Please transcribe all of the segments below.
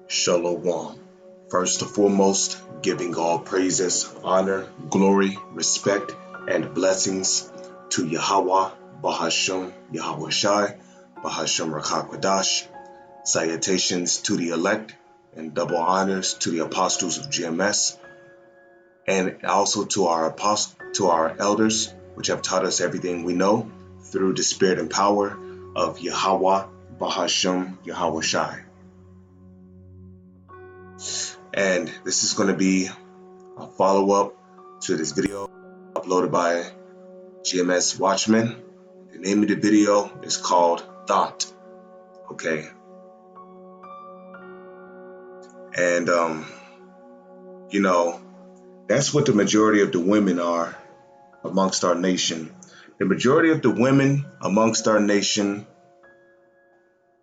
Shalom. First and foremost, giving all praises, honor, glory, respect, and blessings to Yahweh, Bahashem, Yahweh Shai, Bahashem Rakakwadash. Salutations to the elect, and double honors to the apostles of GMS, and also to our elders, which have taught us everything we know through the spirit and power of Yahweh, Bahashem, Yahweh Shai. And this is going to be a follow-up to this video uploaded by GMS Watchman. The name of the video is called Thot. Okay. And, that's what the majority of the women are amongst our nation. The majority of the women amongst our nation,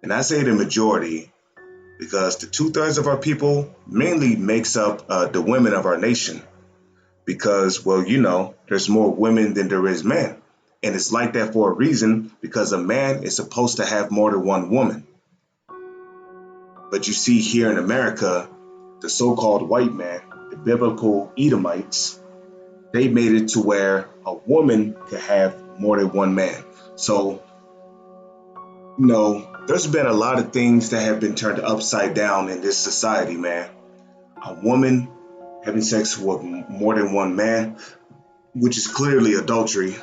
and I say the majority because the 2/3 of our people mainly makes up the women of our nation. Because, there's more women than there is men. And it's like that for a reason, because a man is supposed to have more than one woman. But you see here in America, the so-called white man, the biblical Edomites, they made it to where a woman could have more than one man. So, there's been a lot of things that have been turned upside down in this society, man. A woman having sex with more than one man, which is clearly adultery.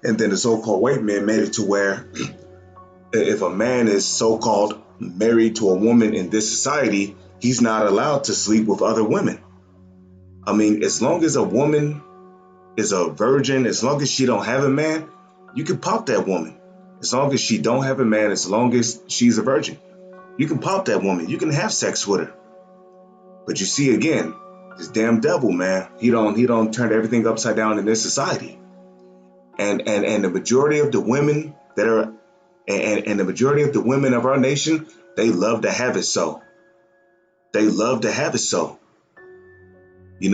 And then the so-called white man made it to where if a man is so-called married to a woman in this society, he's not allowed to sleep with other women. I mean, as long as a woman is a virgin, as long as she don't have a man, you can pop that woman. As long as she don't have a man, as long as she's a virgin, you can pop that woman. You can have sex with her. But you see, again, this damn devil, man, he don't turn everything upside down in this society. And the majority of the women that are and the majority of the women of our nation, they love to have it so. They love to have it so. They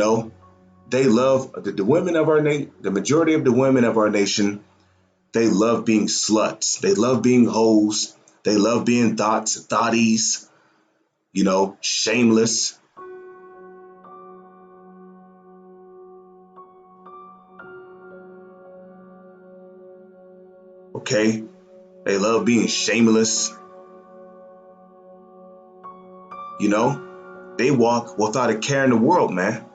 love the women of our nation. The majority of the women of our nation, they love being sluts. They love being hoes. They love being thotties, shameless. Okay? They love being shameless. They walk without a care in the world, man.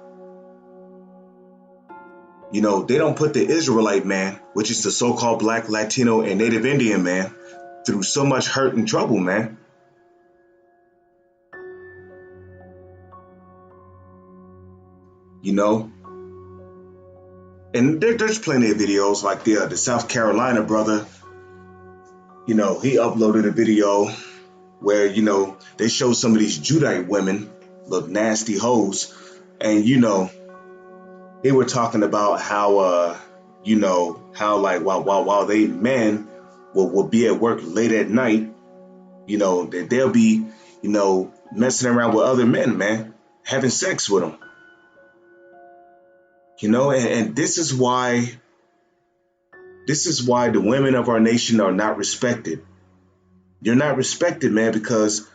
They don't put the Israelite man, which is the so-called Black, Latino, and Native Indian man, through so much hurt and trouble, man. And there's plenty of videos like the South Carolina brother. He uploaded a video where, they show some of these Judite women, look nasty hoes, and, they were talking about how, while they men will be at work late at night, that they'll be, messing around with other men, man, having sex with them. And this is why the women of our nation are not respected. You're not respected, man, because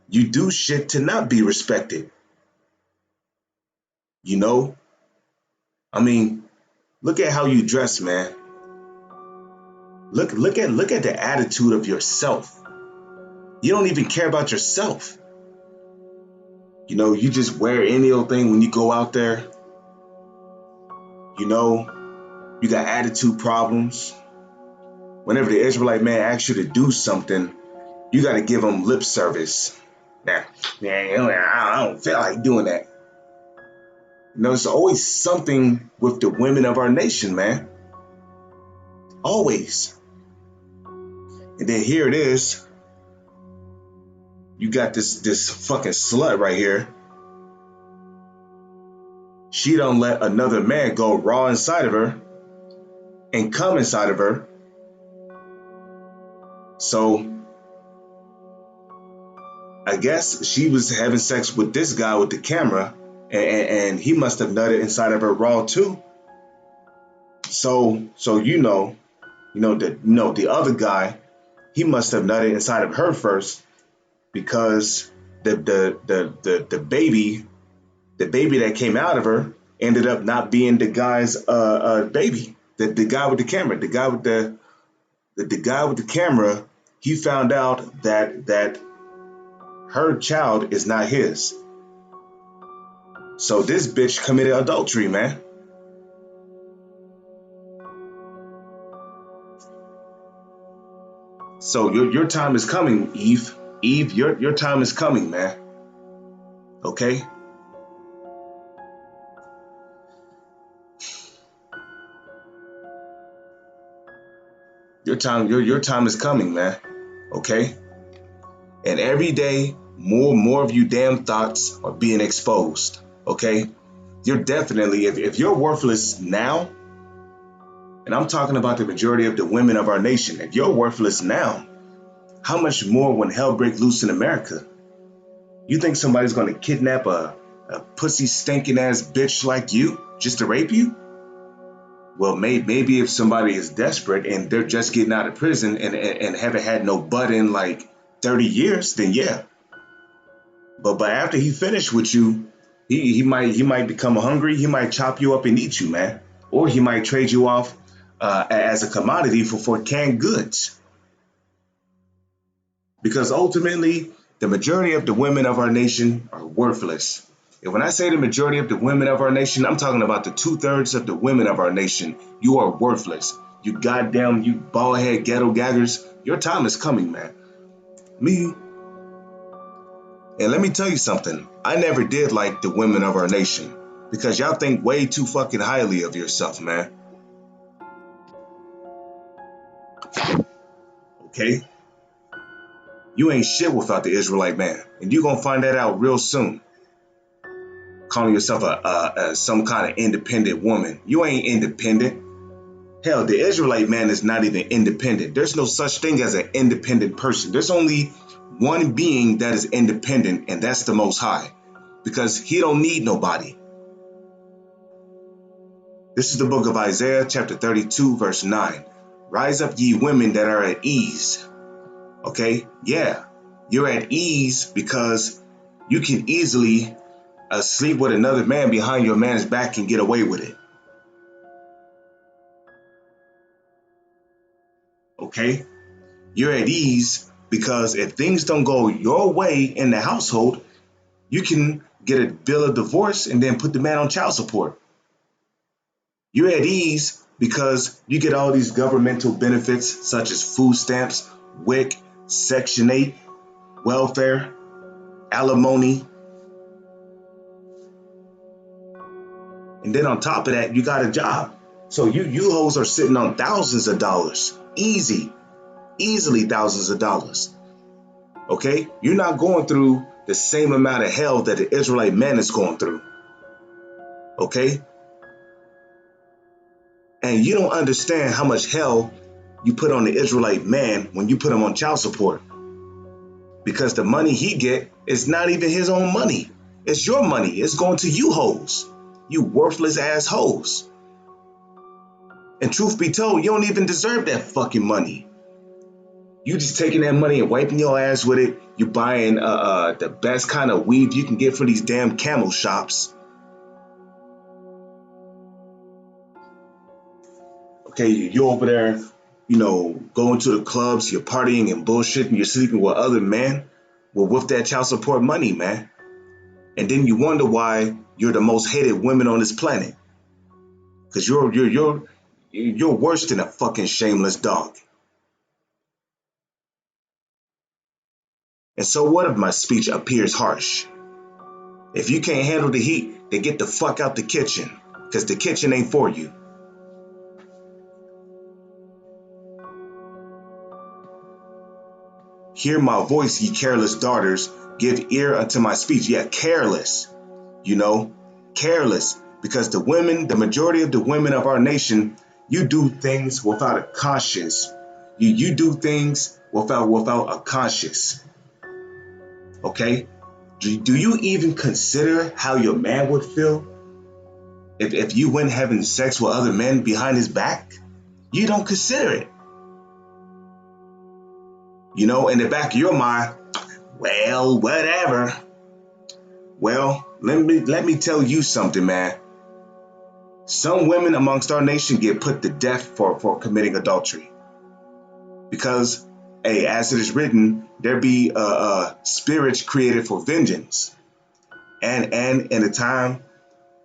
you do shit to not be respected. I mean, look at how you dress, man. Look at the attitude of yourself. You don't even care about yourself. You just wear any old thing when you go out there. You got attitude problems. Whenever the Israelite man asks you to do something, you got to give him lip service. Nah, I don't feel like doing that. There's always something with the women of our nation, man. Always. And then here it is. You got this fucking slut right here. She don't let another man go raw inside of her and come inside of her. So I guess she was having sex with this guy with the camera, and he must have nutted inside of her raw too. So the other guy, he must have nutted inside of her first, because the baby that came out of her ended up not being the guy's baby. The guy with the camera, the guy with the camera, he found out that her child is not his. So this bitch committed adultery, man. So your time is coming, Eve. Eve, your time is coming, man. Okay? Your time is coming, man. Okay? And every day, more of you damn thoughts are being exposed. Okay? You're definitely, if you're worthless now, and I'm talking about the majority of the women of our nation, if you're worthless now, how much more when hell break loose in America? You think somebody's gonna kidnap a pussy stinking ass bitch like you just to rape you? Well, maybe if somebody is desperate and they're just getting out of prison and haven't had no butt in like 30 years, then yeah. But after he finished with you, he might become hungry. He might chop you up and eat you, man. Or he might trade you off as a commodity for canned goods. Because ultimately, the majority of the women of our nation are worthless. And when I say the majority of the women of our nation, I'm talking about the 2/3 of the women of our nation. You are worthless. You goddamn, you bald head ghetto gaggers. Your time is coming, man. And let me tell you something. I never did like the women of our nation because y'all think way too fucking highly of yourself, man. Okay? You ain't shit without the Israelite man. And you gonna find that out real soon. Calling yourself some kind of independent woman. You ain't independent. Hell, the Israelite man is not even independent. There's no such thing as an independent person. There's only one being that is independent, and that's the Most High, because he don't need nobody. This is the book of Isaiah, chapter 32, verse 9. Rise up, ye women that are at ease. Okay? Yeah, you're at ease because you can easily sleep with another man behind your man's back and get away with it. Okay? You're at ease because if things don't go your way in the household, you can get a bill of divorce and then put the man on child support. You're at ease because you get all these governmental benefits such as food stamps, WIC, Section 8, welfare, alimony. And then on top of that, you got a job. So you hoes are sitting on thousands of dollars. Easily thousands of dollars. Okay? You're not going through the same amount of hell that the Israelite man is going through. Okay? And you don't understand how much hell you put on the Israelite man when you put him on child support. Because the money he get is not even his own money. It's your money. It's going to you hoes. You worthless ass hoes. And truth be told, you don't even deserve that fucking money. You just taking that money and wiping your ass with it. You buying the best kind of weave you can get from these damn camel shops. Okay, you're over there, going to the clubs, you're partying and bullshitting, you're sleeping with other men. Well, with that child support money, man. And then you wonder why you're the most hated women on this planet. Because you're worse than a fucking shameless dog. And so what if my speech appears harsh? If you can't handle the heat, then get the fuck out the kitchen. Because the kitchen ain't for you. Hear my voice, ye careless daughters. Give ear unto my speech. Yeah, careless. Careless. Because the majority of the women of our nation, you do things without a conscience. You do things without a conscience. Okay? Do you even consider how your man would feel if you went having sex with other men behind his back? You don't consider it. In the back of your mind, Well, whatever. Well, let me tell you something, man. Some women amongst our nation get put to death for committing adultery because, hey, as it is written, there be spirits created for vengeance, and in the time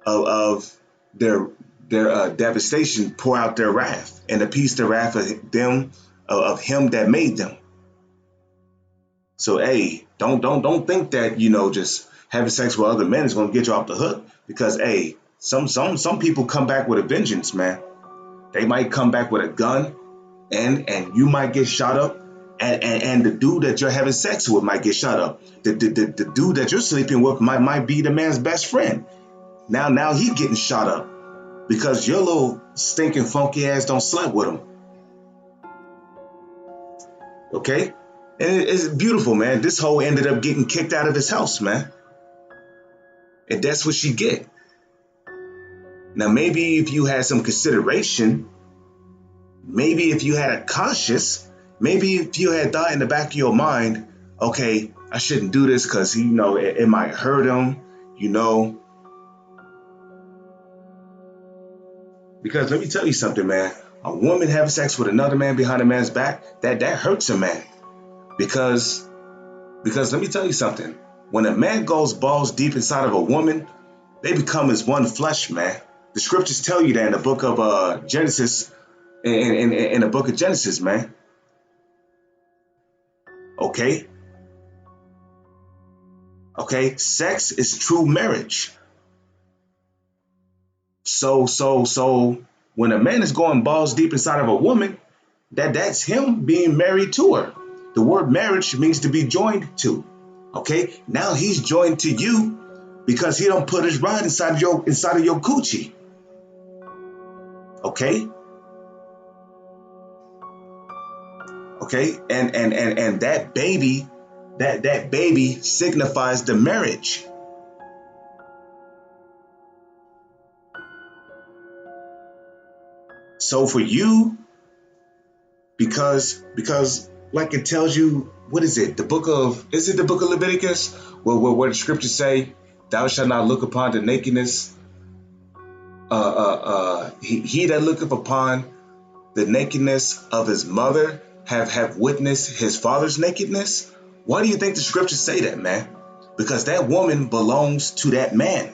of their devastation, pour out their wrath and appease the wrath of them of him that made them. So, hey, don't think that just having sex with other men is going to get you off the hook because, hey, some people come back with a vengeance, man. They might come back with a gun, and you might get shot up, and the dude that you're having sex with might get shot up. The dude that you're sleeping with might be the man's best friend. Now he getting shot up because your little stinking funky ass don't slept with him. Okay? And it's beautiful, man. This hoe ended up getting kicked out of his house, man. And that's what she get. Now, maybe if you had some consideration, maybe if you had a conscience, maybe if you had thought in the back of your mind, okay, I shouldn't do this because, it might hurt him, you know. Because let me tell you something, man. A woman having sex with another man behind a man's back, that hurts a man. Because let me tell you something. When a man goes balls deep inside of a woman, they become as one flesh, man. The scriptures tell you that in the book of Genesis, in the book of Genesis, man. Okay? Okay? Sex is true marriage. So when a man is going balls deep inside of a woman, that's him being married to her. The word marriage means to be joined to. Okay? Now he's joined to you because he don't put his rod inside of your coochie. Okay? Okay? And that baby, that baby signifies the marriage. So for you, because like it tells you, what is it? The book of Leviticus, where the scriptures say, "Thou shalt not look upon the nakedness." He that looketh upon the nakedness of his mother have witnessed his father's nakedness. Why do you think the scriptures say that, man? Because that woman belongs to that man.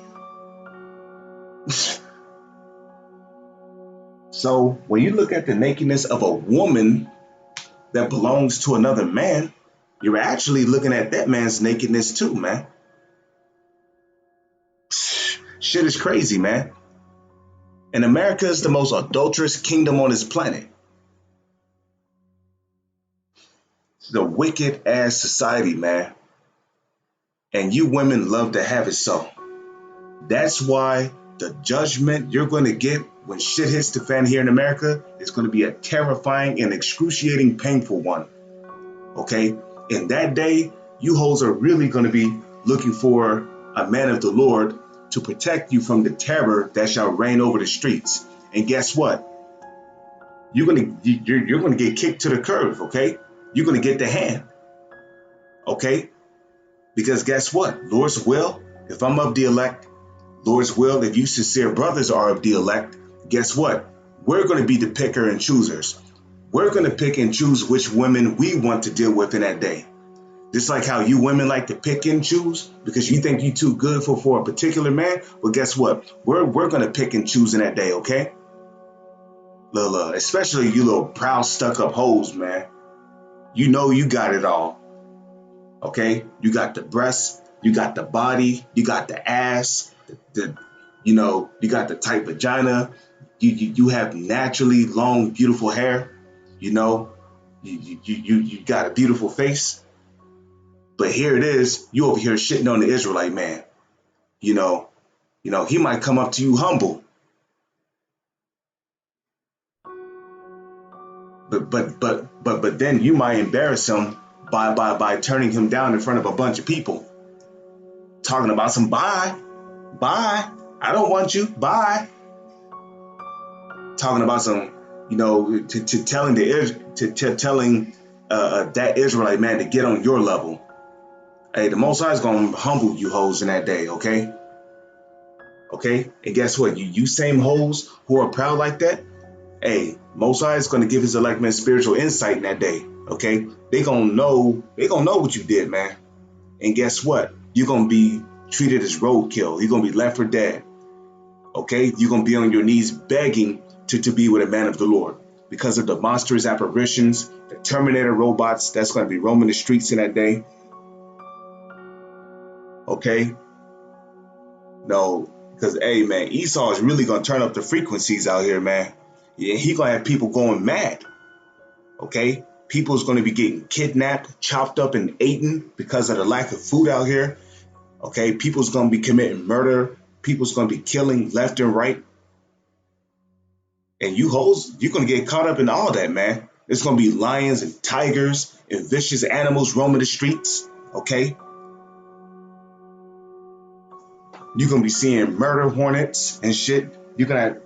So when you look at the nakedness of a woman that belongs to another man, you're actually looking at that man's nakedness too, man. Shit is crazy, man. And America is the most adulterous kingdom on this planet. It's the wicked ass society, man. And you women love to have it so. That's why the judgment you're going to get when shit hits the fan here in America is going to be a terrifying and excruciating, painful one. Okay? In that day, you hoes are really going to be looking for a man of the Lord to protect you from the terror that shall reign over the streets. And guess what? You're going to get kicked to the curb, okay? You're going to get the hand. Okay? Because guess what? Lord's will, if I'm of the elect, Lord's will, if you sincere brothers are of the elect, guess what? We're going to be the picker and choosers. We're going to pick and choose which women we want to deal with in that day. Just like how you women like to pick and choose because you think you too good for a particular man. Well, guess what? We're going to pick and choose in that day, okay? Especially you little proud stuck up hoes, man. You know you got it all. Okay? You got the breasts, you got the body, you got the ass, you got the tight vagina. You have naturally long, beautiful hair. You got a beautiful face. But here it is, you over here shitting on the Israelite man. He might come up to you humble. But then you might embarrass him by turning him down in front of a bunch of people. Talking about some bye. I don't want you. Bye. Talking about some, telling that Israelite man to get on your level. Hey, the Most High is gonna humble you hoes in that day, okay? Okay? And guess what? You same hoes who are proud like that, hey, Most High is gonna give his elect men spiritual insight in that day. Okay? They gonna know what you did, man. And guess what? You're gonna be treated as roadkill. You're gonna be left for dead. Okay? You're gonna be on your knees begging to be with a man of the Lord. Because of the monstrous apparitions, the Terminator robots that's gonna be roaming the streets in that day. Okay? No, because hey man, Esau is really gonna turn up the frequencies out here, man. Yeah, he gonna have people going mad. Okay, people's gonna be getting kidnapped, chopped up, and eaten because of the lack of food out here. Okay, people's gonna be committing murder. People's gonna be killing left and right. And you hoes, you're gonna get caught up in all that, man. There's gonna be lions and tigers and vicious animals roaming the streets. Okay, you're gonna be seeing murder hornets and shit. You're gonna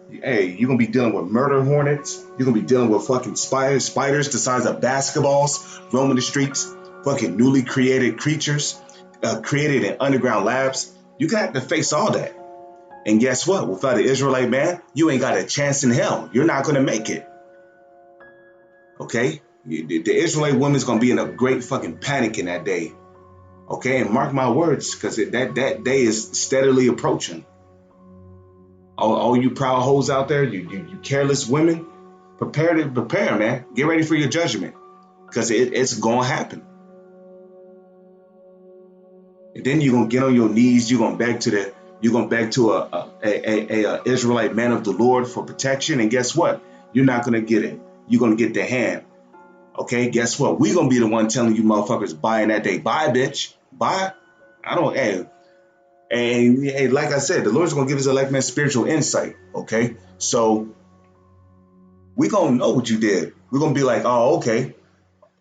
be dealing with murder hornets. You're gonna be dealing with fucking spiders the size of basketballs roaming the streets. Fucking newly created creatures, created in underground labs. You're gonna have to face all that. And guess what? Without an Israelite man, you ain't got a chance in hell. You're not gonna make it. Okay? The Israelite woman's gonna be in a great fucking panic in that day. Okay, and mark my words, because that day is steadily approaching. All you proud hoes out there, you careless women, prepare, man. Get ready for your judgment, because it's gonna happen. And then you're gonna get on your knees. You're gonna beg to a Israelite man of the Lord for protection. And guess what? You're not gonna get it. You're gonna get the hand. Okay, guess what? We're gonna be the one telling you motherfuckers bye in that day. Bye, bitch. Bye. I don't. And hey, like I said, the Lord's gonna give his elect man spiritual insight. Okay, so we gonna know what you did. We're gonna be like, oh, okay.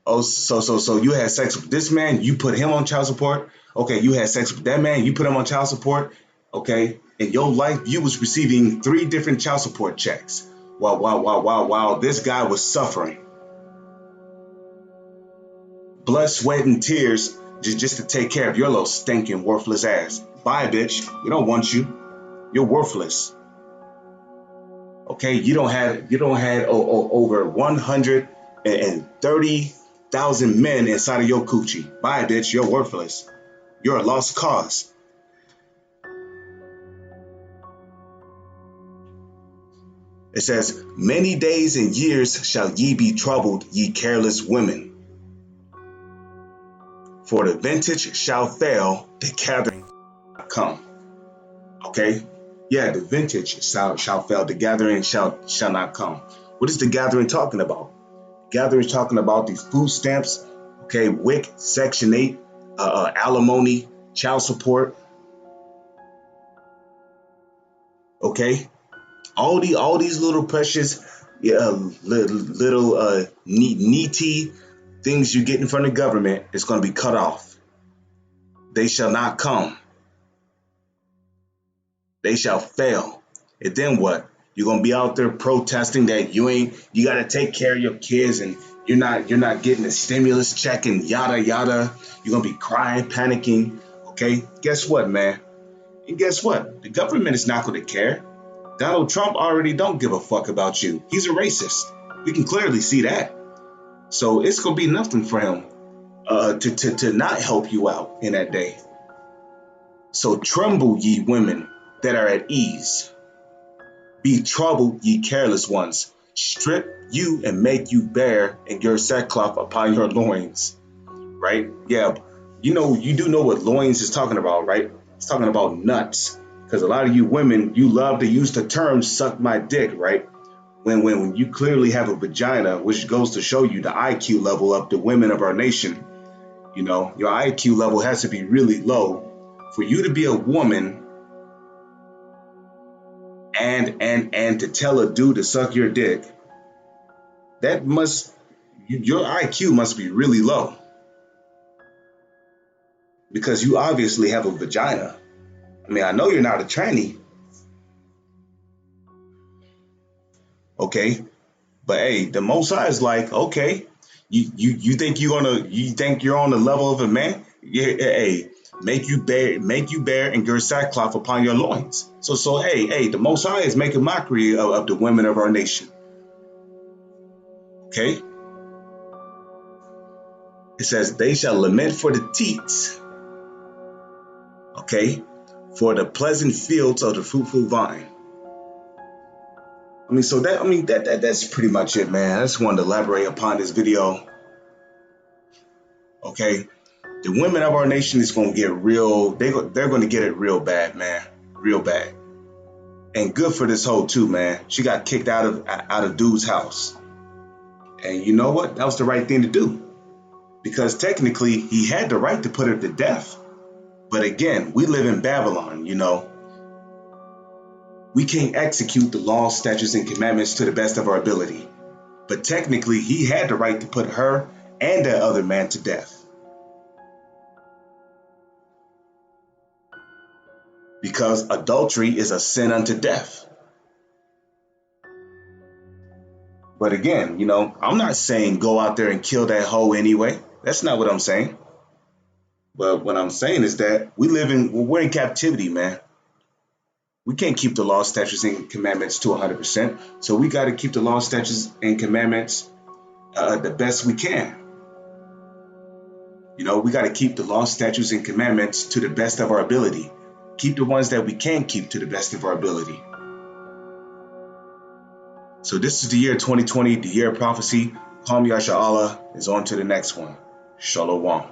Oh, so you had sex with this man, you put him on child support. Okay, you had sex with that man, you put him on child support. Okay, in your life, you was receiving 3 different child support checks. Wow. This guy was suffering. Blood, sweat, and tears just to take care of your little stinking, worthless ass. Bye, bitch. We don't want you. You're worthless. Okay, you don't have over 130,000 men inside of your coochie. Bye, bitch. You're worthless. You're a lost cause. It says, many days and years shall ye be troubled, ye careless women. For the vintage shall fail, the gathering shall come. Okay? Yeah, the vintage shall fail, the gathering shall not come. What is the gathering talking about? Gathering talking about these food stamps, okay, WIC, Section 8, alimony, child support. Okay? All these little precious little needy things you get from the government is going to be cut off. They shall not come. They shall fail. And then what? You're gonna be out there protesting that you gotta take care of your kids and you're not getting a stimulus check and yada yada. You're gonna be crying, panicking. Okay? Guess what, man? And guess what? The government is not gonna care. Donald Trump already don't give a fuck about you. He's a racist. We can clearly see that. So it's gonna be nothing for him to not help you out in that day. So tremble, ye women that are at ease. Be troubled, ye careless ones. Strip you and make you bare, and your sackcloth upon your loins. Right? Yeah. You do know what loins is talking about, right? It's talking about nuts. Because a lot of you women, you love to use the term suck my dick, right? When you clearly have a vagina, which goes to show you the IQ level of the women of our nation. Your IQ level has to be really low for you to be a woman and to tell a dude to suck your dick. Your IQ must be really low, because you obviously have a vagina. I mean, I know you're not a tranny, okay, but hey, the Most High is like, okay, You think you're on the level of a man? Yeah, hey, make you bear and gird sackcloth upon your loins. Hey, the Most High is making mockery of the women of our nation. Okay, it says they shall lament for the teats. Okay, for the pleasant fields of the fruitful vine. That's pretty much it, man. I just wanted to elaborate upon this video. Okay, the women of our nation is gonna get real. They're gonna get it real bad, man, real bad. And good for this hoe too, man. She got kicked out of dude's house, and you know what? That was the right thing to do because technically he had the right to put her to death. But again, we live in Babylon, you know. We can't execute the laws, statutes, and commandments to the best of our ability. But technically, he had the right to put her and that other man to death. Because adultery is a sin unto death. But again, you know, I'm not saying go out there and kill that hoe anyway. That's not what I'm saying. But what I'm saying is that we're in captivity, man. We can't keep the law, statutes, and commandments to 100%. So we got to keep the law, statutes, and commandments the best we can. You know, we got to keep the law, statutes, and commandments to the best of our ability. Keep the ones that we can keep to the best of our ability. So this is the year 2020, the year of prophecy. Kwam Yasha Allah is on to the next one. Shalom.